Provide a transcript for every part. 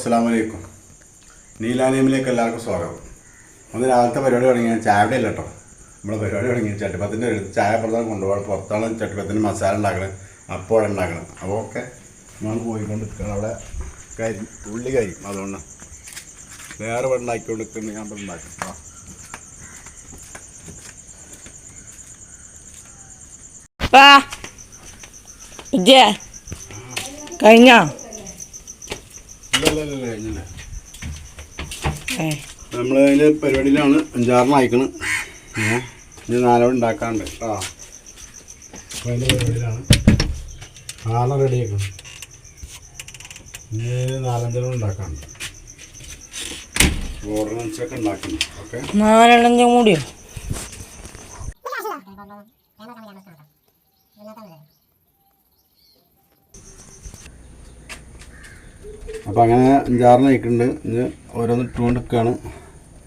അസ്സലാമു അലൈക്കും. നീലാനിയമിലേക്ക് എല്ലാവർക്കും സ്വാഗതം. ഒന്ന് രാവിലത്തെ പരിപാടി തുടങ്ങിയാൽ ചായയുടെ അല്ല കേട്ടോ. നമ്മളെ പരിപാടി തുടങ്ങി ചട്ടിപ്പത്തിൻ്റെ ചായ പുറത്താണ് കൊണ്ടുപോകാം. പുറത്താണ് ചട്ടിപ്പത്തിൻ്റെ മസാല ഉണ്ടാക്കണം, അപ്പോൾ ഉണ്ടാക്കണം. അപ്പോൾ ഒക്കെ നമ്മൾ പോയിക്കൊണ്ട് നിൽക്കണം. അവിടെ ഉള്ളി കരിയും, അതുകൊണ്ട് വേറെ ഇവിടെ ഉണ്ടാക്കിക്കൊണ്ട് നിൽക്കുന്നത് ഞാൻ ഉണ്ടാക്കും. കഴിഞ്ഞോ? നമ്മൾ അതിൻ്റെ പരിപാടിയിലാണ്. 5-6 അയക്കണം. ഇനി 4 ഉണ്ടാക്കാണ്ട് കേട്ടോ. അപ്പോൾ അതിൻ്റെ പരിപാടിയിലാണ്. 6 റെഡി ആക്കണം. ഇനി 4-5 ഉണ്ടാക്കാണ്ട് ഓർഡിനൻസൊക്കെ ഉണ്ടാക്കണം. ഓക്കെ, 4 കൂടിയോ? അപ്പോൾ അങ്ങനെ 5-6 അയക്കുന്നുണ്ട്. ഇത് ഓരോന്ന് ഇട്ടുകൊണ്ട് നിൽക്കുകയാണ്.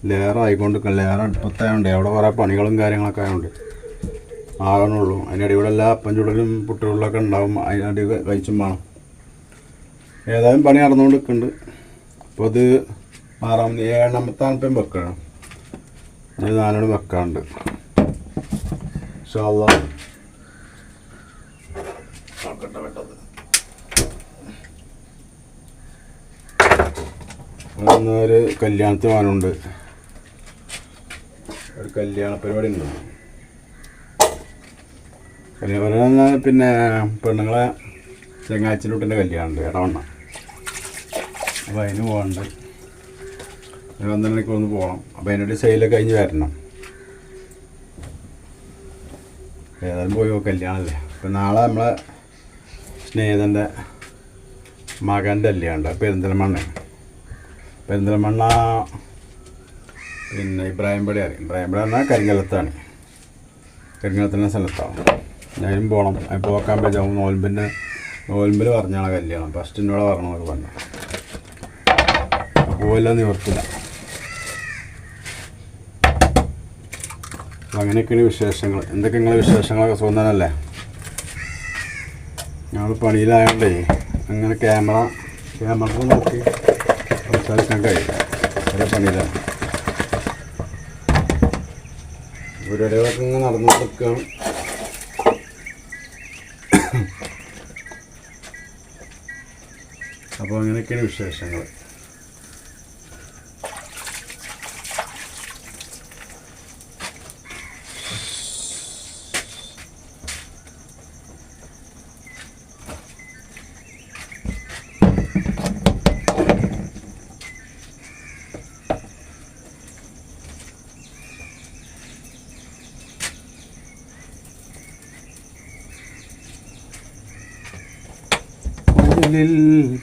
ലെയർ ആയിക്കൊണ്ട് നിൽക്കുക. ലെയർ അടുപ്പത്തായതുകൊണ്ട് അവിടെ കുറേ പണികളും കാര്യങ്ങളൊക്കെ ആയതുകൊണ്ട് ആകണുള്ളൂ. അതിൻ്റെ അടികൂടെ എല്ലാ അപ്പം ചുടലും പുട്ടുകളിലൊക്കെ ഉണ്ടാവും. അതിനടി കഴിച്ചും വേണം. ഏതായാലും പണി നടന്നുകൊണ്ട് നിൽക്കുന്നുണ്ട്. അപ്പോൾ അത് 7-ാമത്തെ വെക്കണം. ഇത് 4 വെക്കാണ്ട് ഇൻഷാ അല്ലാഹ്. നോക്കട്ടെ പെട്ടത് ഒരു കല്യാണത്തിന് പോകാനുണ്ട്. ഒരു കല്യാണ പരിപാടി ഉണ്ട്. കല്യാണ പരിപാടി പിന്നെ പെണ്ണുങ്ങളെ ചെങ്ങാച്ചിലൂട്ടിൻ്റെ കല്യാണം ഉണ്ട് ഇടവണ്ണ. അപ്പോൾ അതിന് പോകണ്ട്. 12 മണിക്ക് ഒന്ന് പോകണം. അപ്പോൾ അതിൻ്റെ സെയിലൊക്കെ കഴിഞ്ഞ് വരണം. ഏതായാലും പോയി കല്യാണമല്ലേ. അപ്പം നാളെ നമ്മളെ സ്നേഹിതൻ്റെ മകൻ്റെ കല്യാണമുണ്ട്. പെരിന്തൽമണ്ണ പിന്നെ ഇബ്രാഹിംപടി അറിയാം. ഇബ്രാഹിംപടി പറഞ്ഞാൽ കരിങ്കലത്താണ്. കരിങ്കലത്തിൻ്റെ സ്ഥലത്താണ്. ഞാനും പോകണം. അപ്പോൾ പോക്കാൻ പറ്റും. നോൽമ്പിൽ പറഞ്ഞാണ് കല്യാണം. ഫസ്റ്റ് എന്നോട് പറഞ്ഞതൊക്കെ പറഞ്ഞു. പോയില്ല, നിവർത്തില്ല. അങ്ങനെയൊക്കെയാണ് വിശേഷങ്ങൾ. എന്തൊക്കെ നിങ്ങളുടെ വിശേഷങ്ങളൊക്കെ സ്വന്തനല്ലേ? ഞങ്ങൾ പണിയിലായതുകൊണ്ടേ അങ്ങനെ ക്യാമറ നോക്കി സംസാരിക്കാൻ കഴിയില്ല. ഒരേ പണിയിലാണ്. പരിപാടികളൊക്കെ ഇങ്ങനെ നടന്നു നിൽക്കുകയാണ്. അപ്പോൾ അങ്ങനെയൊക്കെയാണ് വിശേഷങ്ങൾ.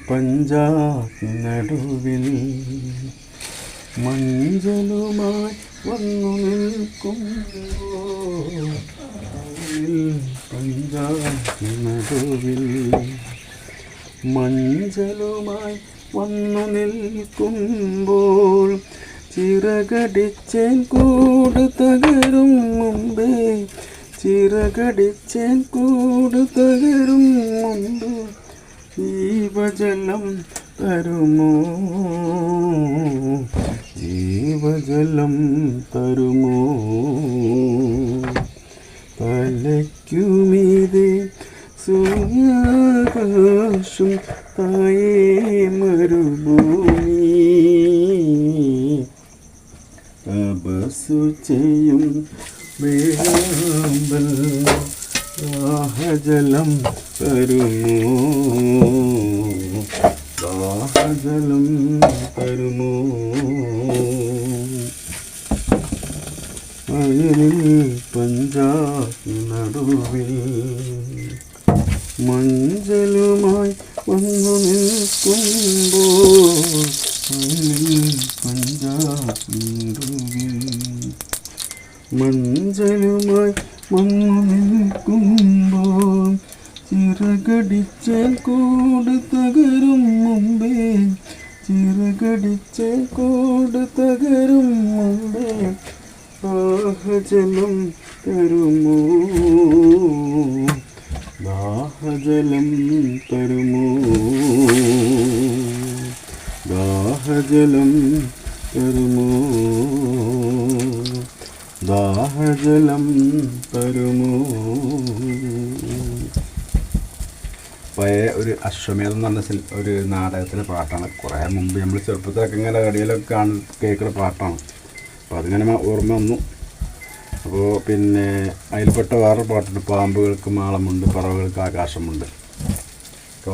പഞ്ചായത്തിനടുവിൽ മഞ്ചലുമായി വന്നു നിൽക്കുമ്പോൾ, പഞ്ചായത്തിനടുവിൽ മഞ്ചലുമായി വന്നു നിൽക്കുമ്പോൾ, ചിറകടിച്ചേൻ കൂട് തകരും മുമ്പേ, ചിറകടിച്ചേൻ കൂട് തകരും മുമ്പ്, ജീവജലം തരുമോ, ജീവജലം തരുമോ, തലയ്ക്കുമീതെ സൂര്യാകാശം തായേ മരുഭൂമി, തപസ്സു ചെയ്യും വേഴാമ്പൽ ദാഹജലം തരുമോ, ദാഹജലം തരുമോ, വയലിൽ പഞ്ചായത്തിനടുവിൽ മഞ്ചലുമായി വന്നു നിൽക്കുമ്പോൾ, വയലിൽ പഞ്ചായത്തിനടുവിൽ മഞ്ചലുമായി വന്നു നിൽക്കുമ്പോൾ, ചിറകടിച്ചേൻ കൂട് തകരും മുമ്പേ, ചിറകടിച്ചേൻ കൂട് തകരും മുമ്പേ, ദാഹജലം തരുമോ, ദാഹജലം തരുമോ, ദാഹജലം തരുമോ ദാഹജലം തരുമോ. പഴയ ഒരു അശ്വമേധം എന്ന് പറഞ്ഞ ഒരു നാടകത്തിലെ പാട്ടാണ്. കുറേ മുമ്പ് നമ്മൾ ചെറുപ്പത്തിലൊക്കെ ഇങ്ങനെ റേഡിയോയിലൊക്കെ കേൾക്കുന്ന പാട്ടാണ്. അപ്പോൾ അതിങ്ങനെ ഓർമ്മ വന്നു. അപ്പോൾ പിന്നെ അതിൽപ്പെട്ട വേറൊരു പാട്ടുണ്ട്, പാമ്പുകൾക്ക് മാളമുണ്ട് പറവകൾക്ക് ആകാശമുണ്ട്.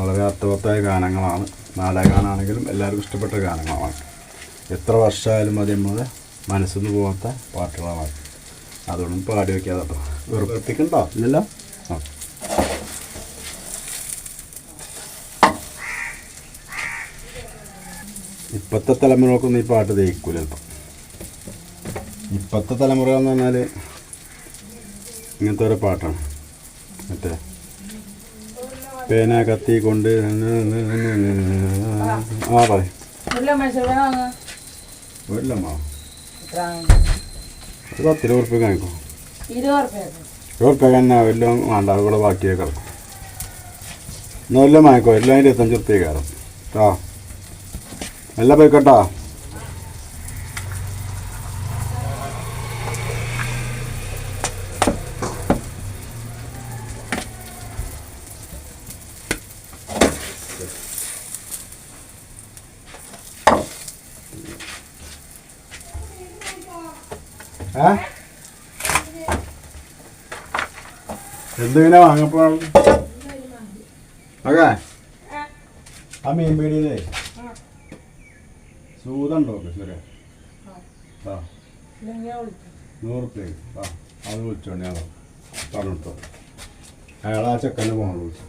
വളരെ അർത്ഥവത്തായ ഗാനങ്ങളാണ്. നാടകഗാനാണെങ്കിലും എല്ലാവർക്കും ഇഷ്ടപ്പെട്ട ഗാനങ്ങളാണ്. എത്ര വർഷമായാലും അത് നമ്മുടെ മനസ്സിൽ നിന്ന് പോകാത്ത പാട്ടുകളാണ്. അതുകൊണ്ടും പാടി വയ്ക്കാതെ കേട്ടോ. വെറുപ്പിക്കണ്ടോ? ഇല്ലല്ലോ. ആ ഇപ്പോഴത്തെ തലമുറക്കൊന്നും ഈ പാട്ട് ദഹിക്കൂല. ചിലപ്പം ഇപ്പോഴത്തെ തലമുറ എന്ന് പറഞ്ഞാൽ ഇങ്ങനത്തെ ഓരോ പാട്ടാണ്. മറ്റേ പേന കത്തി കൊണ്ട് പറയും വീട്ടിലമ്മ ഒരു 10 ഉറുപ്പ്യ കാണിക്കും. 20 ഉറുപ്പ്യ തന്നെ എല്ലാം വേണ്ട, അതുകൂടെ ബാക്കിയൊക്കെ കിടക്കും. എന്നാൽ എല്ലാം വാങ്ങിക്കോ. എല്ലാം 25 ഉറുപ്പ്യ കയറും കേട്ടോ. എല്ലാം പോയിക്കോട്ടോ. എന്തിങ്ങനെ വാങ്ങപ്പോ ഓക്കെ. ആ മീൻ പീടിയിലേ സൂതുണ്ടോ ശരി? ആ 100 ഉറുപ്പ്യ. ആ അത് വിളിച്ചോണ്ട് ഞങ്ങൾ പറഞ്ഞിട്ടോ. അയാൾ ആ ചെക്കൻ്റെ ഫോൺ വിളിച്ചു.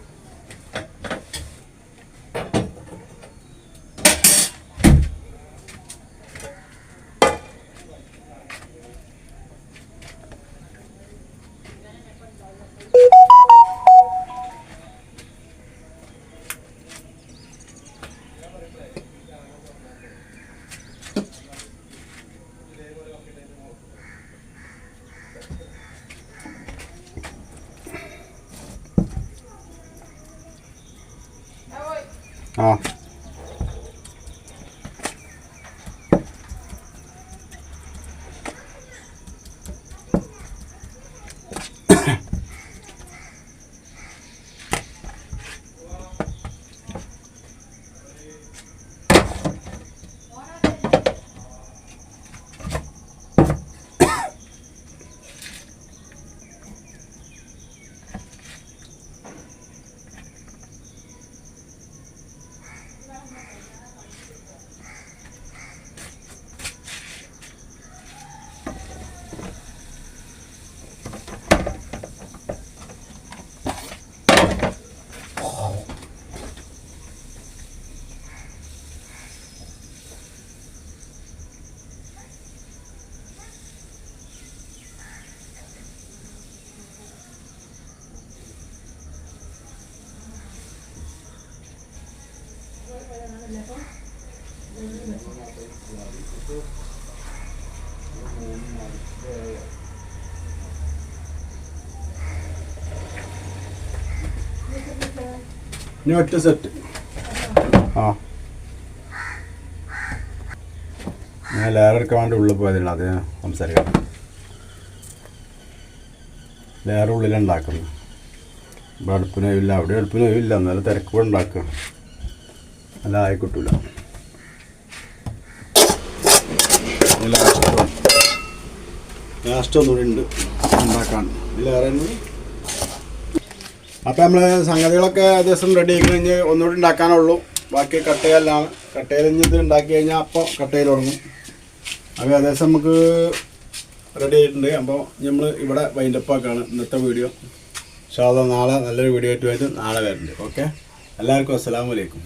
ആ ഇനി ഒറ്റ സെറ്റ്. ആ ഞാൻ ലെയർ എടുക്കാൻ വേണ്ടി ഉള്ളിൽ പോയതില്ല, അത് സംസാരിക്കാം. ലെയർ ഉള്ളിലുണ്ടാക്കുന്നു. ഇവിടെ അടുപ്പിനില്ല, അവിടെ അടുപ്പിനില്ല, എന്നാലും തിരക്കുമ്പോൾ ഉണ്ടാക്കുക. അല്ല ആയിക്കിട്ടില്ല. ലാസ്റ്റ് ഒന്നുകൂടി ഉണ്ട് ഉണ്ടാക്കാൻ. ലെയർ അപ്പോൾ നമ്മൾ സംഗതികളൊക്കെ ഏകദേശം റെഡി ആക്കി കഴിഞ്ഞ് ഒന്നുകൂടി ഉണ്ടാക്കാനുള്ളൂ. ബാക്കി കട്ടയിലാണ്. കട്ടയിൽ ഇത് ഉണ്ടാക്കി കഴിഞ്ഞാൽ അപ്പോൾ കട്ടയിൽ തുടങ്ങും. അപ്പോൾ ഏകദേശം നമുക്ക് റെഡി ആയിട്ടുണ്ട്. അപ്പോൾ നമ്മൾ ഇവിടെ വൈൻഡപ്പാക്കാണ് ഇന്നത്തെ വീഡിയോ. ഇൻഷാ അല്ലാഹ് നാളെ നല്ലൊരു വീഡിയോ ആയിട്ട് നാളെ വരുന്നുണ്ട്. ഓക്കെ, എല്ലാവർക്കും അസ്സലാമു അലൈക്കും.